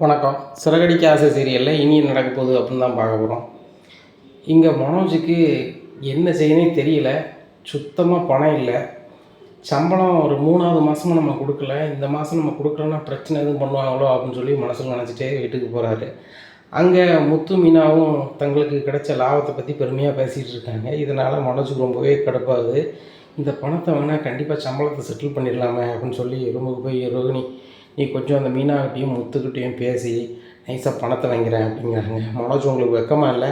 வணக்கம். சிறகடிக்க ஆசை சீரியலில் இனி நடக்க போகுது அப்படின்னு தான் பார்க்க போகிறோம். இங்கே மனோஜுக்கு என்ன செய்யணும்னே தெரியல. சுத்தமாக பணம் இல்லை. சம்பளம் ஒரு 3வது மாதமும் நம்ம கொடுக்கல. இந்த மாதம் நம்ம கொடுக்கலன்னா பிரச்சனை எதுவும் பண்ணுவாங்களோ அப்படின்னு சொல்லி மனசில் நினச்சிட்டே வீட்டுக்கு போகிறாரு. அங்கே முத்து மீனாவும் தங்களுக்கு கிடைச்ச லாபத்தை பற்றி பெருமையாக பேசிகிட்டு இருக்காங்க. இதனால் மனோஜுக்கு ரொம்பவே கடுப்பாகுது. இந்த பணத்தை வேணால் கண்டிப்பாக சம்பளத்தை செட்டில் பண்ணிடலாமே அப்படின்னு சொல்லி ரூமுக்கு போய் ரோகிணி, நீ கொஞ்சம் அந்த மீனாக்கிட்டையும் முத்துக்கிட்டையும் பேசி நைஸாக பணத்தை வாங்கிறேன் அப்படிங்கிறாங்க. மனோஜ், உங்களுக்கு வெக்கமாக இல்லை?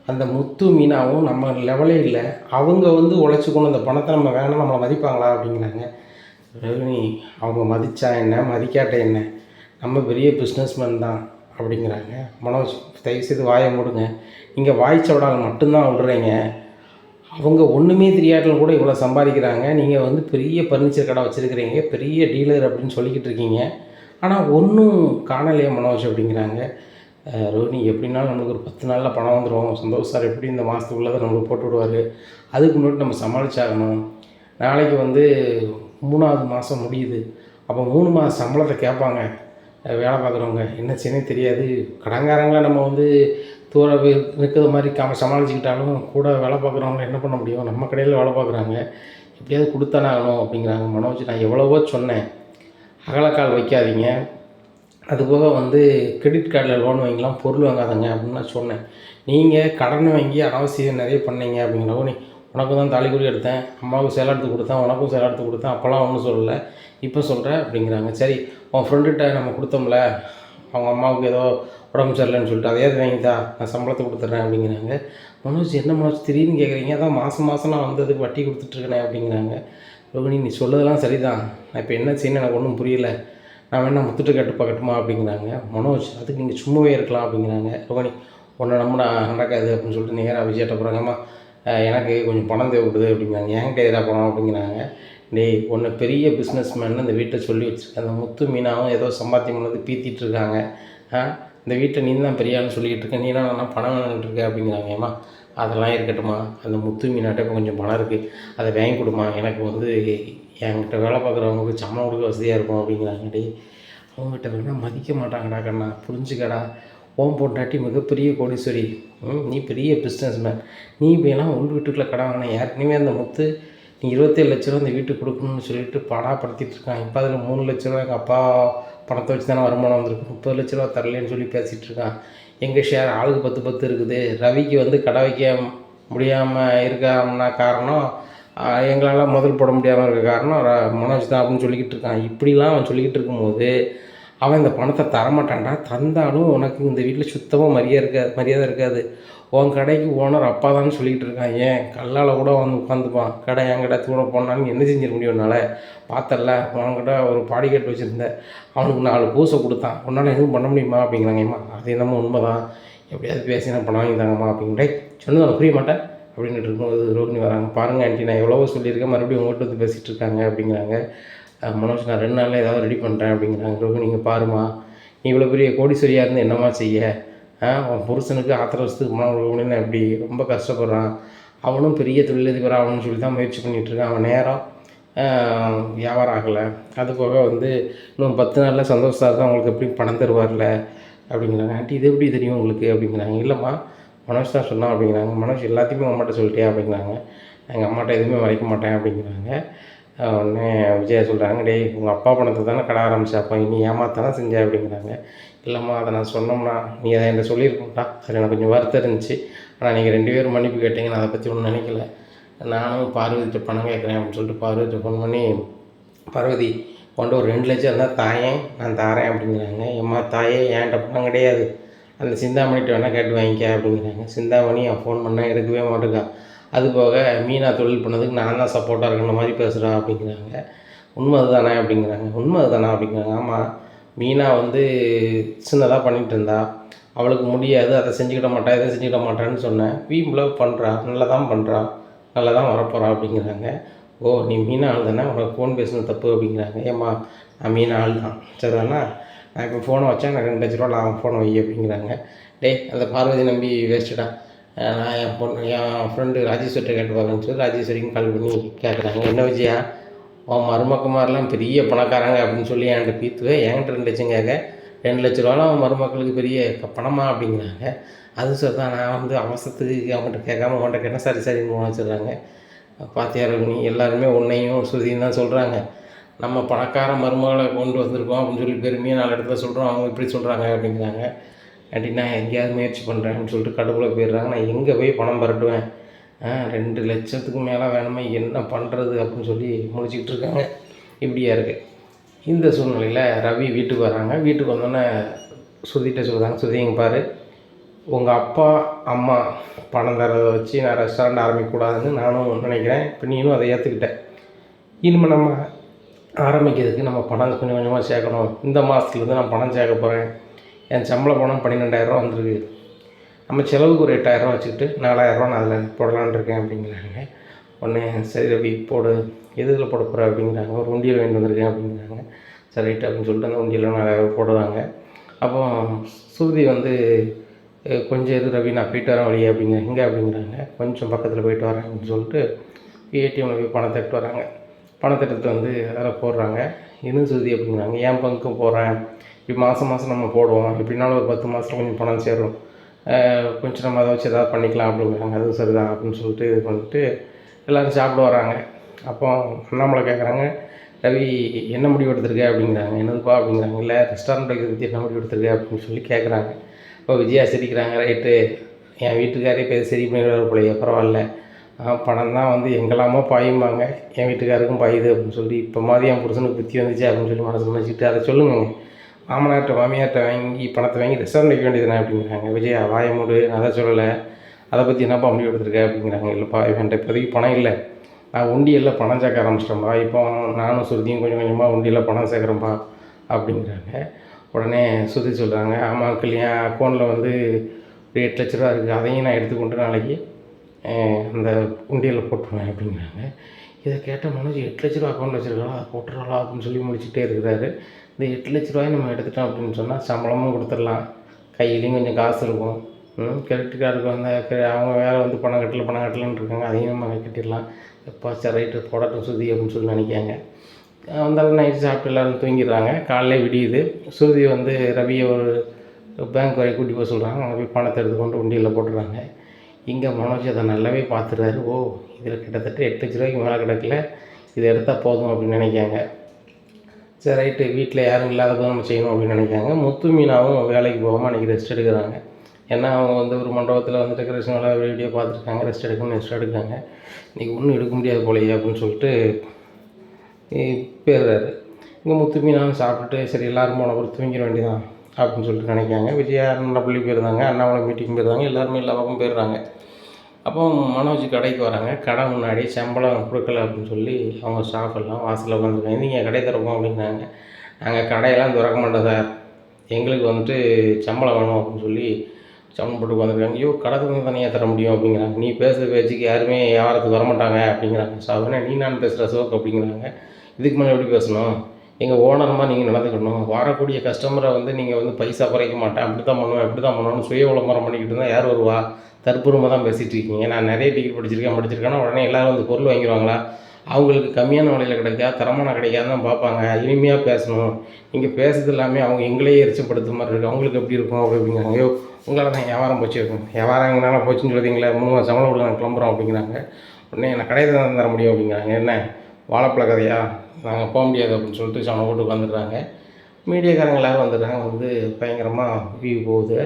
அந்த முத்து மீனாவும் நம்ம லெவலே இல்லை. அவங்க உழைச்சிக்கணும், அந்த பணத்தை நம்ம வேணாம், நம்மளை மதிப்பாங்களா அப்படிங்கிறாங்க. ரோகிணி, அவங்க மதித்தா என்ன மதிக்காட்ட என்ன, நம்ம பெரிய பிஸ்னஸ்மேன் தான் அப்படிங்கிறாங்க. மனோஜ், தயவுசெய்து வாயை மூடுங்க. நீங்கள் வாய்ச்சவடால் மட்டும்தான் விடுறீங்க. அவங்க ஒன்றுமே தெரியாட்டில் கூட இவ்வளோ சம்பாதிக்கிறாங்க. நீங்கள் பெரிய ஃபர்னிச்சர் கடை வச்சுருக்கிறீங்க, பெரிய டீலர் அப்படின்னு சொல்லிக்கிட்டு இருக்கீங்க. ஆனால் ஒன்றும் காணலையே மனோஜ் அப்படிங்கிறாங்க. ரோஹினி, எப்படின்னாலும் நம்மளுக்கு ஒரு 10 நாளில் பணம் வந்துடும். சந்தோஷ் சார் எப்படி இந்த மாதத்துக்குள்ளே நம்மளுக்கு போட்டு விடுவார். அதுக்கு முன்னாடி நம்ம சமாளிச்சாகணும். நாளைக்கு 3வது மாதம் முடியுது. அப்போ 3 மாத சம்பளத்தை கேட்பாங்க வேலை பார்க்குறவங்க. என்ன செய்யணும் தெரியாது. கடங்காரங்களை நம்ம தூர இருக்கிற மாதிரி சமாளிச்சுக்கிட்டாலும் கூட வேலை பார்க்குறவங்க என்ன பண்ண முடியும்? நம்ம கடையில் வேலை பார்க்குறாங்க, எப்படியாவது கொடுத்தானே ஆகணும் அப்படிங்கிறாங்க. மனோஜ், நான் எவ்வளவோ சொன்னேன், அகலக்கால் வைக்காதீங்க, அதுபோக கிரெடிட் கார்டில் லோன் வாங்கிக்கலாம், பொருள் வாங்காதங்க அப்படின்னு நான் சொன்னேன். நீங்கள் கடன் வாங்கி அனாவசியம் நிறைய பண்ணீங்க அப்படிங்கிறவோ, நீ உனக்கு தான் தாலிக்குடி எடுத்தேன், அம்மாவுக்கு சேலை எடுத்து கொடுத்தேன், உனக்கும் சேலை எடுத்து கொடுத்தேன், அப்போல்லாம் ஒன்றும் சொல்லலை, இப்போ சொல்கிறேன் அப்படிங்கிறாங்க. சரி, உன் ஃப்ரெண்டுகிட்ட நம்ம கொடுத்தோம்ல, அவங்க அம்மாவுக்கு ஏதோ உடம்பு சரியில்லைன்னு சொல்லிட்டு அதையாவது வாங்கிட்டா, நான் சம்பளத்தை கொடுத்துட்றேன் அப்படிங்கிறாங்க. மனோஜ், என்ன மனோஜ் திடீர்னு கேட்குறீங்க? அதான் மாதம் நான் அதுக்கு வட்டி கொடுத்துட்ருக்கேனே அப்படிங்கிறாங்க. ரோகிணி, நீ சொல்லதெல்லாம் சரிதான், நான் இப்போ என்ன செய்யணும் எனக்கு ஒன்றும் புரியலை, நான் வேணா முத்துட்டு கட்டு பார்க்கட்டுமா அப்படிங்கிறாங்க. மனோஜ், அதுக்கு நீங்கள் சும்மாவே இருக்கலாம் அப்படிங்கிறாங்க. ரோகிணி, உன்னை நம்பினா நடக்காது அப்படின்னு சொல்லிட்டு நேராக விஜய்ட்ட போகிறாங்கம்மா, எனக்கு கொஞ்சம் பணம் தேவைப்படுது அப்படிங்கிறாங்க. என்கிட்ட எதிராக பணம் அப்படிங்கிறாங்க. டேய், ஒன்று பெரிய பிஸ்னஸ்மேன் இந்த வீட்டை சொல்லி வச்சுருக்கேன், அந்த முத்து மீனாவும் ஏதோ சம்பாத்தியம் பண்ணது பீத்திட்டு இருக்காங்க. இந்த வீட்டை நீ தான் பெரிய ஆள்னு சொல்லிக்கிட்டு இருக்கேன், நீ நான் பணம் வேணுன்ட்டு இருக்க அப்படிங்கிறாங்க. ஏம்மா, அதெல்லாம் இருக்கட்டுமா, அந்த முத்து மீனாட்ட இப்போ கொஞ்சம் பணம் இருக்குது, அதை வாங்கி கொடுமா, எனக்கு என்கிட்ட வேலை பார்க்குறவங்களுக்கு சம்பளம் கொடுக்க வசதியாக இருக்கும் அப்படிங்கிறாங்க. டேய், அவங்ககிட்ட வேணால் மதிக்க மாட்டாங்கடா கண்ணா, புரிஞ்சுக்கடா. ஓம் பொண்டாட்டி மிகப்பெரிய கோடீஸ்வரி, நீ பெரிய பிஸ்னஸ்மேன், நீ இப்போலாம் உள் வீட்டுக்குள்ளே கடை வாங்கினா ஏற்கனவே அந்த முத்து நீ 27 லட்ச ரூபா அந்த வீட்டுக்கு கொடுக்கணும்னு சொல்லிட்டு படாப்படுத்திட்டு இருக்கான். இப்போ அதில் 3 லட்ச ரூபா எங்கள் அப்பா பணத்தை வச்சு தானே வருமானம் வந்திருக்கு, 30 லட்ச ரூபா தரலேன்னு சொல்லி பேசிகிட்டு இருக்கான். எங்கள் ஷேர் ஆளுக்கு 10 இருக்குது. ரவிக்கு கடை வைக்க முடியாமல் இருக்காமனா காரணம், எங்களால் முதல் போட முடியாமல் இருக்க காரணம் மனோஜ் தான் அப்படின்னு சொல்லிக்கிட்டு இருக்கான். இப்படிலாம் அவன் சொல்லிக்கிட்டு இருக்கும்போது அவன் இந்த பணத்தை தரமாட்டான்டா. தந்தாலும் உனக்கு இந்த வீட்டில் சுத்தமாக மரியாதை இருக்காது. உன் கடைக்கு ஓனர் அப்பா தான் சொல்லிக்கிட்டு இருக்கான். ஏன் கல்லால் கூட உட்காந்துப்பான். கடை என் கடை கூட போனாலும் என்ன செஞ்சிட முடியும் உன்னால்? பார்த்தல, உன்கிட்ட ஒரு பாடி கேட்டு வச்சுருந்தேன், அவனுக்கு 4 பூசை கொடுத்தான், உன்னால் எதுவும் பண்ண முடியுமா அப்படிங்கிறாங்கம்மா. அது என்னமோ உண்மை தான், எப்படியாவது பேசினா பணம் வாங்கி தாங்கம்மா அப்படிங்கிற சொன்னது அவனுக்கு புரிய மாட்டேன் அப்படின்ட்டு இருக்கும்போது ரோகிணி வராங்க. பாருங்கள் ஆண்டி, நான் எவ்வளவோ சொல்லியிருக்கேன், மறுபடியும் உங்கள்கிட்ட பேசிகிட்டு இருக்காங்க அப்படிங்கிறாங்க. மனோஜ், நான் 2 நாளில் ஏதாவது ரெடி பண்ணுறேன் அப்படிங்கிறாங்க. ரோகிணி, நீங்கள் பாருமா, நீ இவ்வளோ பெரிய கோடீஸ்வரியாக இருந்து என்னம்மா செய்ய? அவன் புருஷனுக்கு ஆத்திர வருஷத்துக்கு பணம் கொடுக்க முடியும்னு எப்படி ரொம்ப கஷ்டப்படுறான். அவனும் பெரிய தொழிலதிபர் ஆகணும்னு சொல்லி தான் முயற்சி பண்ணிகிட்ருக்கான். அவன் நேரம் வியாபாரம் ஆகலை. அது போக இன்னும் 10 நாளில் சந்தோஷம் தான் அவங்களுக்கு எப்படி பணம் தருவார்ல அப்படிங்கிறாங்க. ஆண்டி, இது எப்படி தெரியும் உங்களுக்கு அப்படிங்கிறாங்க. இல்லைம்மா, மனோஜ் தான் சொன்னான் அப்படிங்கிறாங்க. மனோஜ் எல்லாத்தையுமே உங்கள் அம்மாட்ட சொல்லிட்டியா அப்படிங்கிறாங்க. எங்கள் அம்மாட்ட எதுவுமே மறைக்க மாட்டேன் அப்படிங்கிறாங்க. உடனே விஜயா சொல்கிறாங்க, டேய், உங்கள் அப்பா பணத்தை தானே கடை ஆரம்பிச்சாப்பா, நீ ஏமாத்தானே செஞ்ச அப்படிங்கிறாங்க. இல்லைம்மா, அதை நான் சொன்னோம்னா நீ அதை என்கிட்ட சொல்லியிருக்கோம்ட்டா, அதில் எனக்கு கொஞ்சம் வருத்தம் இருந்துச்சு, ஆனால் நீங்கள் 2 பேரும் மன்னிப்பு கேட்டீங்க, நான் அதை பற்றி ஒன்றும் நினைக்கல. நானும் பார்வதிட்ட பணம் கேட்குறேன் அப்படின்னு சொல்லிட்டு பார்வதிட்ட ஃபோன் பண்ணி, பார்வதி ஒரு 2 லட்சம் இருந்தால் தாயேன், நான் தாரேன் அப்படிங்கிறாங்க. எம்மா தாயே, என்கிட்ட பணம் கிடையாது, அந்த சிந்தாமணிகிட்ட வேணால் கேட்டு வாங்கிக்க அப்படிங்கிறாங்க. சிந்தாமணி என் ஃபோன் பண்ணால் எடுக்கவே மாட்டேங்கா. அதுபோக மீனா தொழில் பண்ணதுக்கு நான் தான் சப்போர்ட்டாக இருக்கிற மாதிரி பேசுகிறா அப்படிங்கிறாங்க. உண்மை அதுதானே அப்படிங்கிறாங்க. உண்மை அதுதானே அப்படிங்கிறாங்க. ஆமாம், மீனா சின்னதாக பண்ணிகிட்டு இருந்தா, அவளுக்கு முடியாது, அதை செஞ்சுக்கிட மாட்டா, இதை செஞ்சுக்கிட மாட்டான்னு சொன்னேன். வீம்பில் பண்ணுறா, நல்லா தான் பண்ணுறா, நல்லா தான் வரப்போகிறா அப்படிங்கிறாங்க. ஓ, நீ மீனா ஆள் தானே, உனக்கு ஃபோன் பேசுனது தப்பு அப்படிங்கிறாங்க. ஏம்மா, நான் மீனா ஆள் தான், சரிதானா, நான் இப்போ ஃபோனை வச்சேன், எனக்கு 2 லட்ச ரூபா நான் ஃபோனை வை அப்படிங்கிறாங்க. டேய், அந்த பார்வதி நம்பி வேஸ்ட்டுடா, நான் என் ஃப்ரெண்டு ராஜேஸ்வரிட்ட கேட்டு பார்க்கணுன்னு சொல்லி ராஜேஸ்வரிக்கும் கால் பண்ணி கேட்குறாங்க. என்ன விஜயா, உன் மருமக்குமாரெலாம் பெரிய பணக்காரங்க அப்படின்னு சொல்லி என்கிட்ட பீத்துவே, என்கிட்ட 2 லட்சம் கேட்க, 2,00,000 மருமக்களுக்கு பெரிய பணமா அப்படிங்கிறாங்க. அது சரி தான். நான் வந்து அவசரத்துக்கு அவங்ககிட்ட கேட்காம உங்கள்கிட்ட கேட்டேன். சரி சரின்னு போன வச்சுடுறாங்க. பாத்தியா ரோகிணி, எல்லாருமே உன்னையும் ஸ்ருதியும் தான் சொல்கிறாங்க. நம்ம பணக்கார மருமகளை கொண்டு வந்திருக்கோம் அப்படின்னு சொல்லி பெருமையாக 4 இடத்துல சொல்கிறோம். அவங்க இப்படி சொல்கிறாங்க அப்படிங்கிறாங்க. அப்படின்னா எங்கேயாவது முயற்சி பண்ணுறேன் அப்படின்னு சொல்லிட்டு கடுப்பில் போயிடுறாங்க. நான் எங்கே போய் பணம் பரட்டுவேன்? 2,00,000த்துக்கு மேலே வேணுமே, என்ன பண்ணுறது அப்படின்னு சொல்லி முழிச்சிக்கிட்டு இருக்காங்க. இப்படியா இருக்குது. இந்த சூழ்நிலையில் ரவி வீட்டுக்கு வராங்க. வீட்டுக்கு வந்தோடனே ஸ்ருதிகிட்ட சொல்கிறாங்க, ஸ்ருதி இங்கே பாரு, உங்கள் அப்பா அம்மா பணம் தரதை வச்சு நான் ரெஸ்டாரண்ட் ஆரம்பிக்கக்கூடாதுன்னு நானும் நினைக்கிறேன். இப்போ நீனும் அதை ஏற்றுக்கிட்டேன். இனிமேல் நம்ம ஆரம்பிக்கிறதுக்கு நம்ம பணம் கொஞ்சம் கொஞ்சமாக சேர்க்கணும். இந்த மாதத்துலேருந்து நான் பணம் சேர்க்க போகிறேன். என் சம்பள பணம் 12,000 வந்திருக்கு. நம்ம செலவுக்கு ஒரு 8,000 வச்சுக்கிட்டு 4,000 நான் அதில் போடலான்னு இருக்கேன் அப்படிங்கிறாங்க. உடனே சரி ரவி போடு, எதில் போட போகிற அப்படிங்கிறாங்க. ஒரு உண்டியல் வாங்கிட்டு வந்திருக்கேன் அப்படிங்கிறாங்க. சரி ரைட் அப்படின்னு சொல்லிட்டு அந்த உண்டியலில் 4,000 போடுவாங்க. அப்போ ஸ்ருதி வந்து கொஞ்சம் எது ரவி, நான் போயிட்டு வரேன் வழியே அப்படிங்க. எங்கே அப்படிங்கிறாங்க. கொஞ்சம் பக்கத்தில் போயிட்டு வரேன் அப்படின்னு சொல்லிட்டு ஏடிஎம்மில் போய் பணத்தை எடுத்து வராங்க. பணத்தை எடுத்து வந்து அதில் போடுறாங்க. இன்னும் ஸ்ருதி அப்படிங்கிறாங்க, என் பங்குக்கும் போடுறேன். இப்படி மாதம் நம்ம போடுவோம். எப்படின்னாலும் ஒரு 10 மாதத்தில் கொஞ்சம் பணம் சேரும். கொஞ்சம் நம்ம அதை வச்சு எதாவது பண்ணிக்கலாம் அப்படிங்கிறாங்க. அதுவும் சரிதான் அப்படின்னு சொல்லிட்டு இது பண்ணிட்டு எல்லோரும் சாப்பிட வராங்க. அப்போ அண்ணாமலை கேட்குறாங்க, ரவி என்ன முடிவு எடுத்திருக்க அப்படிங்கிறாங்க. என்னதுப்பா அப்படிங்கிறாங்க. இல்லை ரெஸ்டாரண்ட் வைக்கிறத பற்றி என்ன முடிவு எடுத்திருக்க அப்படின்னு சொல்லி கேட்குறாங்க. இப்போ விஜயா சிரிக்கிறாங்க. ரைட்டு, என் வீட்டுக்காரே பேர் சரி பண்ணிடுவார் போலையே, பரவாயில்ல. பணம் தான் வந்து எங்கெல்லாமோ பாயும்பாங்க, என் வீட்டுக்காருக்கும் பாயுது அப்படின்னு சொல்லி இப்போ மாதிரி என் புருஷனுக்கு புத்தி வந்துச்சு அப்படின்னு சொல்லி மனசு நினச்சிக்கிட்டு அதை சொல்லுங்க. மாமனார்கிட்ட மாமியார்கிட்ட வாங்கி பணத்தை வாங்கி ரெஸ்டாரண்ட் வைக்க வேண்டியதுனே அப்படிங்கிறாங்க. விஜயா வாய மூடு, நான் அதை சொல்லலை, அதை பற்றி என்னப்பா முடிவு எடுத்துருக்க அப்படிங்கிறாங்க. இல்லைப்பா என்கிட்ட இப்போதைக்கு பணம் இல்லை, நான் உண்டியலில் பணம் சேர்க்க ஆரம்பிச்சிட்டேன்ப்பா. இப்போ நானும் ஸ்ருதியும் கொஞ்சம் கொஞ்சமாக உண்டியலில் பணம் சேர்க்குறேன்ப்பா அப்படிங்கிறாங்க. உடனே ஸ்ருதி சொல்கிறாங்க, ஆமாம் அங்கிள், என் அக்கௌண்ட்டில் வந்து ஒரு 8,00,000 இருக்குது, அதையும் நான் எடுத்துக்கொண்டு நாளைக்கு அந்த உண்டியலில் போட்டுருவேன் அப்படிங்கிறாங்க. இதை கேட்ட மனோஜ் 8,00,000 அக்கௌண்ட் வச்சுருக்காளா, அதை போட்டுறாளா அப்படின்னு சொல்லி முடிச்சுட்டே இருக்கிறாரு. இந்த 8,00,000 நம்ம எடுத்துட்டோம் அப்படின்னு சொன்னால் சம்பளமும் கொடுத்துடலாம், கையிலையும் கொஞ்சம் காசு இருக்கும். கிரெடிட் கார்டுக்கு வந்து அவங்க வேறு வந்து பணம் கட்டலன்னு இருக்காங்க, அதையும் நம்ம கட்டிடலாம். எப்போ சரி ரைட்டு போடட்டும் ஸ்ருதி அப்படின்னு சொல்லி நினைக்காங்க. வந்தாலும் நைட்டு சாப்பிட்டு எல்லோரும் தூங்கிடுறாங்க. காலையிலே விடியுது. ஸ்ருதி வந்து ரவியை ஒரு பேங்க் வரை கூட்டி போக சொல்கிறாங்க. அங்கே போய் பணத்தை எடுத்துக்கொண்டு உண்டியலில் போட்டுடுறாங்க. இங்கே மனோஜ் அதை நல்லாவே பார்த்துறாரு. ஓ, இதில் கிட்டத்தட்ட 8,00,000 மேலே கிடக்கல, இதை எடுத்தால் போதும் அப்படின்னு நினைக்காங்க. சரி ரைட்டு, வீட்டில் யாரும் இல்லாதப்போ நம்ம செய்யணும் அப்படின்னு நினைக்காங்க. முத்து மீனாவும் வேலைக்கு போகாமல் அன்றைக்கி ரெஸ்ட் எடுக்கிறாங்க. ஏன்னா அவங்க வந்து ஒரு மண்டபத்தில் வந்து டெக்கரேஷன் வேலை வீடியோ பார்த்துருக்காங்க. ரெஸ்ட் எடுக்காங்க. இன்றைக்கி ஒன்றும் எடுக்க முடியாது போலையே அப்படின்னு சொல்லிட்டு போயிடுறாரு. இங்கே முத்து மீனாவும் சாப்பிட்டுட்டு சரி எல்லோரும் போன பிறகு தூங்கிட வேண்டியதான் அப்படின்னு சொல்லிட்டு நினைக்காங்க. விஜயா நல்ல பள்ளி போயிருந்தாங்க, அண்ணாமலை மீட்டிங் போயிருந்தாங்க, எல்லாருமே எல்லா பக்கம் போயிடுறாங்க. அப்போ மனோஜ் கடைக்கு வராங்க. கடை முன்னாடி சம்பளம் கொடுக்கல அப்படின்னு சொல்லி அவங்க ஸ்டாஃப் எல்லாம் வாசலில் உட்காந்துருக்காங்க. நீங்கள் கடை திறப்போம் அப்படிங்கிறாங்க. நாங்கள் கடையெல்லாம் திறக்க மாட்டோம் சார், எங்களுக்கு வந்துட்டு சம்பளம் வேணும் அப்படின்னு சொல்லி சம்பளம் போட்டு உட்காந்துருக்காங்க. ஐயோ, கடை திறந்து தனியாக தர முடியும் அப்படிங்கிறாங்க. நீ பேசுகிற பேச்சுக்கு யாருமே வியாபாரத்துக்கு வரமாட்டாங்க அப்படிங்கிறாங்க. சாப்பிட்னா நீ நான் பேசுகிற சோக்கு அப்படிங்கிறாங்க. இதுக்கு மேலே எப்படி பேசணும், எங்கள் ஓனர்மா நீங்கள் நடந்துக்கணும். வரக்கூடிய கஸ்டமரை வந்து நீங்கள் வந்து பைசா குறைக்க மாட்டேன், அப்படி தான் பண்ணுவேன், இப்படி தான் பண்ணணும்னு சுய விளம்பரம் பண்ணிக்கிட்டு இருந்தால் யார் வருவா? தற்பூர்வமாக தான் பேசிகிட்டு இருக்கீங்க. நான் நிறைய டிகிரி படிச்சிருக்கேன்னா உடனே எல்லோரும் வந்து பொருள் வாங்கிடுவாங்களா? அவங்களுக்கு கம்மியான விலையில் கிடைக்கா, தரமான கிடைக்காது தான் பார்ப்பாங்க. இனிமையாக பேசணும். நீங்கள் பேசுறது எல்லாமே அவங்க எங்களையே எரிச்சப்படுத்த மாதிரி இருக்குது. அவங்களுக்கு எப்படி இருக்கும் அப்படிங்கிறாங்க. ஐயோ, உங்களால் தான் வியாபாரம் போச்சு இருக்கும், வியாபாரம் எங்களால் போச்சுன்னு சொல்லிங்களா, 3 மாதம் சம்பளம் கொடுங்க கிளம்புறோம் அப்படிங்கிறாங்க. உடனே நான் கடையை தான் தர முடியும் அப்படிங்கிறாங்க. என்ன வாழைப்பழ கதையா, நாங்கள் போக முடியாது அப்படின்னு சொல்லிட்டு சம்பளம் போட்டு வந்துடுறாங்க. மீடியாக்காரங்க எல்லோரும் வந்துடுறாங்க. வந்து பயங்கரமாக வியூ போகுது,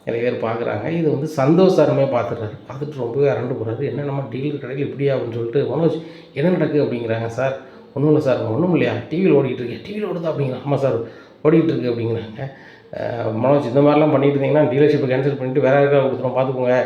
நிறைய பேர் பார்க்குறாங்க. இது வந்து சந்தோஷ் சாருமே பார்த்துட்றாரு. பார்த்துட்டு ரொம்பவே அரண்டு போகிறாரு. என்ன நம்ம டீலர் கடையில் இப்படியா அப்படின்னு சொல்லிட்டு, மனோஜ் என்ன நடக்குது அப்படிங்கிறாங்க. சார் ஒன்றும் இல்லை சார். ஒன்றும் இல்லையா, டிவியில் ஓடிக்கிட்டு இருக்கேன். டிவியில் ஓடுதா அப்படிங்கிறாங்க. ஆமாம் சார் ஓடிக்கிட்டு இருக்குது அப்படிங்கிறாங்க. மனோஜ் இந்த மாதிரிலாம் பண்ணிட்டு இருந்தீங்கன்னா டீலர்ஷிப்பை கேன்சல் பண்ணிவிட்டு வேறு யாருக்காக கொடுத்துருவோம், பார்த்துக்கோங்க,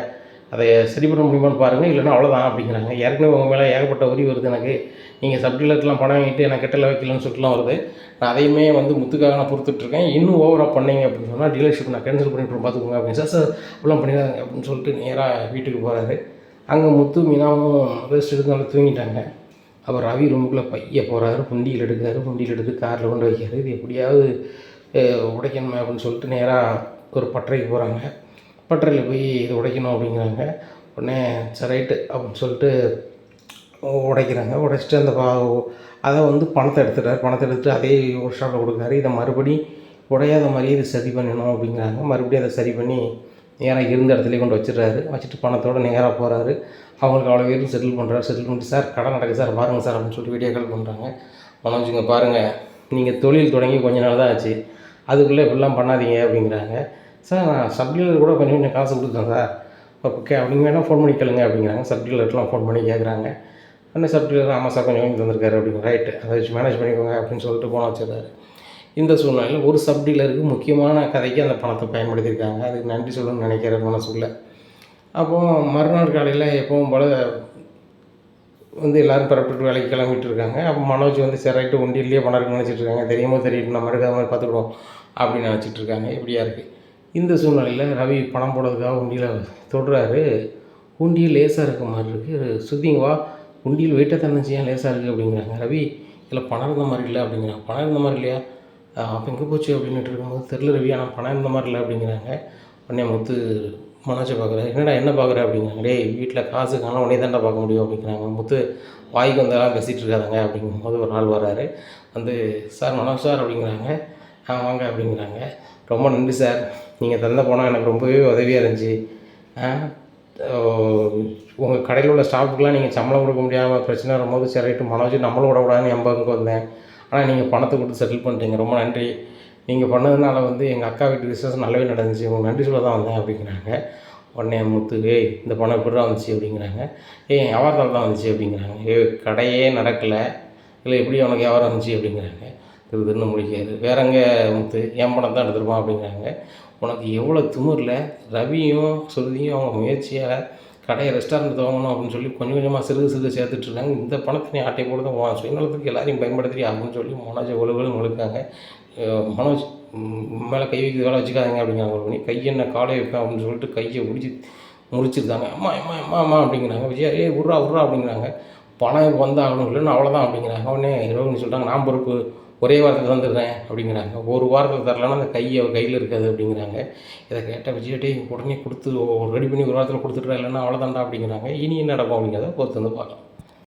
அதை சரி பண்ண முடியுமான்னு பாருங்கள், இல்லைன்னா அவ்வளோதான் அப்படிங்கிறாங்க. ஏற்கனவே உங்கள் மேலே ஏகப்பட்ட வரி வருது எனக்கு, நீங்கள் சப்டீலர்க்கெலாம் பணம் வாங்கிட்டு எனக்கு கெட்டல வைக்கலன்னு சொல்லிட்டுலாம் வருது. நான் அதையுமே வந்து முத்துக்காக நான் பொறுத்துட்ருக்கேன். இன்னும் ஓவராக பண்ணீங்க அப்படின்னு சொன்னால் டீலர்ஷிப் நான் கேன்சல் பண்ணிவிட்டு பார்த்துக்கோங்க அப்படின்னு. சார் அப்படிலாம் பண்ணிடாங்க அப்படின்னு சொல்லிட்டு நேராக வீட்டுக்கு போகிறாரு. அங்கே முத்து மீனாவும் ரெஸ்ட் எடுத்து நல்லா தூங்கிட்டாங்க. அப்போ ரவி ரூமுக்குள்ளே பைய போகிறாரு, புண்டியில் எடுத்து காரில் கொண்டு வைக்கிறாரு. இது எப்படியாவது உடைக்கணுமே அப்படின்னு சொல்லிட்டு நேராக ஒரு பட்டறைக்கு போகிறாங்க. பட்டறையில் போய் இது உடைக்கணும் அப்படிங்கிறாங்க. உடனே சரி ரைட்டு அப்படின்னு சொல்லிட்டு உடைக்கிறாங்க. உடைச்சிட்டு அந்த அதை வந்து பணத்தை எடுத்துகிட்டு அதே ஒரு ஷாப்பில் கொடுக்குறாரு. இதை மறுபடி உடையாத மாதிரியே இது சரி பண்ணணும் அப்படிங்கிறாங்க. மறுபடியும் அதை சரி பண்ணி நேராக இருந்த இடத்துலயே கொண்டு வச்சிடுறாரு. வச்சுட்டு பணத்தோடு நேராக போகிறாரு. அவங்களுக்கு அவ்வளோ பேரும் செட்டில் பண்ணுறாரு. செட்டில் பண்ணிட்டு, சார் கடன் நடக்குது சார் பாருங்கள் சார் அப்படின்னு சொல்லிட்டு வீடியோ கால் பண்ணுறாங்க. மனோஜுங்க பாருங்கள், நீங்கள் தொழில் தொடங்கி கொஞ்ச நாள் தான் ஆச்சு, அதுக்குள்ளே இப்படிலாம் பண்ணாதீங்க அப்படிங்கிறாங்க. சார் நான் சப்டீலர் கூட கொஞ்சம் கொஞ்சம் காசு கொடுத்தேன் சார், ஓகே அப்படிங்க வேணால் ஃபோன் பண்ணி கேளுங்க அப்படிங்கிறாங்க. சப்டீலர்லாம் ஃபோன் பண்ணி கேட்குறாங்க. அந்த சப்டீலர் ஆமாம் சார் கொஞ்சம் கொஞ்சம் தந்திருக்காரு அப்படிங்க. ரைட்டு, அதை வச்சு மேனேஜ் பண்ணிக்கோங்க அப்படின்னு சொல்லிட்டு ஃபோனை வச்சிடுறாரு. இந்த சூழ்நிலையில் ஒரு சப்டீலருக்கு முக்கியமான கதைக்கு அந்த பணத்தை பயன்படுத்தியிருக்காங்க. அதுக்கு நன்றி சொல்லணும்னு நினைக்கிற மனசுக்குள்ள. அப்போது மறுநாள் காலையில் எப்பவும் போல் வந்து எல்லோரும் புறப்பட்டு வேலைக்கு கிளம்பிட்டு இருக்காங்க. அப்போ மனோஜ் வந்து சரி ரைட்டு உண்டியல்லையே பணம் இருக்குன்னு நினச்சிட்டு இருக்காங்க. தெரியுமோ தெரியட்டும், நம்ம எடுக்காத மாதிரி பார்த்துக்கிடுவோம் அப்படின்னு நினச்சிட்டு இருக்காங்க. இப்படியா இருக்குது. இந்த சூழ்நிலையில் ரவி பணம் போடுறதுக்காக உண்டியில் தொடுறாரு. உண்டியல் லேசாக இருக்க மாதிரி இருக்குது. சுத்திங்க வா, உண்டியல் வெயிட்டாக தந்துச்சு, ஏன் லேசாக இருக்குது அப்படிங்கிறாங்க. ரவி இதில் பணம் இருந்த மாதிரி இல்லை அப்படிங்கிறாங்க. பணம் இருந்த மாதிரி இல்லையா, அப்போ எங்கே போச்சு அப்படின்ட்டு இருக்கும்போது தெரில ரவி, ஆனால் பணம் இருந்த மாதிரி இல்லை அப்படிங்கிறாங்க. உடனே முத்து மனோஜை பார்க்குறாரு. என்னடா என்ன பார்க்குற அப்படிங்கிறாங்க. டேய் வீட்டில் காசு காணோம், உடனே தான்டா பார்க்க முடியும் அப்படிங்கிறாங்க. முத்து வாய்க்கு வந்தெல்லாம் பேசிகிட்டு இருக்காதாங்க அப்படிங்கும்போது ஒரு நாள் வர்றாரு. வந்து சார் மனோஜ் சார் அப்படிங்கிறாங்க. வாங்க அப்படிங்கிறாங்க. ரொம்ப நன்றி சார், நீங்கள் தந்த பணம் எனக்கு ரொம்பவே உதவியாக இருந்துச்சு. உங்கள் கடையில் உள்ள ஸ்டாஃபுக்கெலாம் நீங்கள் சம்பளம் கொடுக்க முடியாமல் பிரச்சனை வரும்போது சரி ரைட்டு மனோஜ் நம்மளும் விடக்கூடாதுன்னு என் பங்குக்கு வந்தேன். ஆனால் நீங்கள் பணத்தை கொடுத்து செட்டில் பண்ணிட்டீங்க, ரொம்ப நன்றி. நீங்கள் பண்ணதுனால வந்து எங்கள் அக்கா வீட்டு விசேஷம் நல்லாவே நடந்துச்சு, உங்களுக்கு நன்றி சொல்ல தான் வந்தேன் அப்படிங்கிறாங்க. உடனே முத்து இந்த பணம் எப்படி தான் வந்துச்சு அப்படிங்கிறாங்க. வியாபாரத்தால் தான் வந்துச்சு அப்படிங்கிறாங்க. கடையே நடக்கலை, இல்லை எப்படி உனக்கு வியாபாரம் வந்துச்சு அப்படிங்கிறாங்க. திருன்னு முடிக்காது. வேற எங்கே முத்து, என் பணம் தான் எடுத்துருப்பான் அப்படிங்கிறாங்க. உனக்கு எவ்வளோ திமிரில் ரவியும் சுருதியும் அவங்க முயற்சியால் கடையை ரெஸ்டாரண்ட் துவங்கணும் அப்படின்னு சொல்லி கொஞ்சம் கொஞ்சமாக சிறுக சேர்த்துட்ருக்காங்க. இந்த பணத்தை நீ ஆட்டை போட்டு தான் சுயநலத்துக்கு எல்லாரையும் பயன்படுத்தி அப்படின்னு சொல்லி மனோஜை ஒழுவலும் ஒழுக்காங்க. மனோஜ் மேலே கை வைக்கிறது வேலை வச்சுக்காதீங்க அப்படிங்கிறாங்க. பண்ணி கையென்ன காலை வைப்பேன் அப்படின்னு சொல்லிட்டு கையை முடிச்சிருக்காங்க. அம்மா அம்மா அம்மா அம்மா அப்படிங்கிறாங்க. விஜயா விட்றா அப்படிங்கிறாங்க. பணம் வந்தாகணும், இல்லைன்னு அவ்வளோதான் அப்படிங்கிறாங்க. உடனே ரோகிணி சொல்லிட்டாங்க, நான் பொறுப்பு, ஒரே வாரத்தில் தந்துடுறேன் அப்படிங்கிறாங்க. ஒரு வாரத்தில் தரலன்னா அந்த கையில் இருக்காது அப்படிங்கிறாங்க. இதை கேட்டால் விஜய்டே உடனே கொடுத்து ரெடி பண்ணி ஒரு வாரத்தில் கொடுத்துட்றேன், இல்லைன்னா அவ்வளோதான்டா அப்படிங்கிறாங்க. இனி என்ன நடக்கும் அப்படிங்கிறத பொறுத்து வந்து பார்க்கலாம்.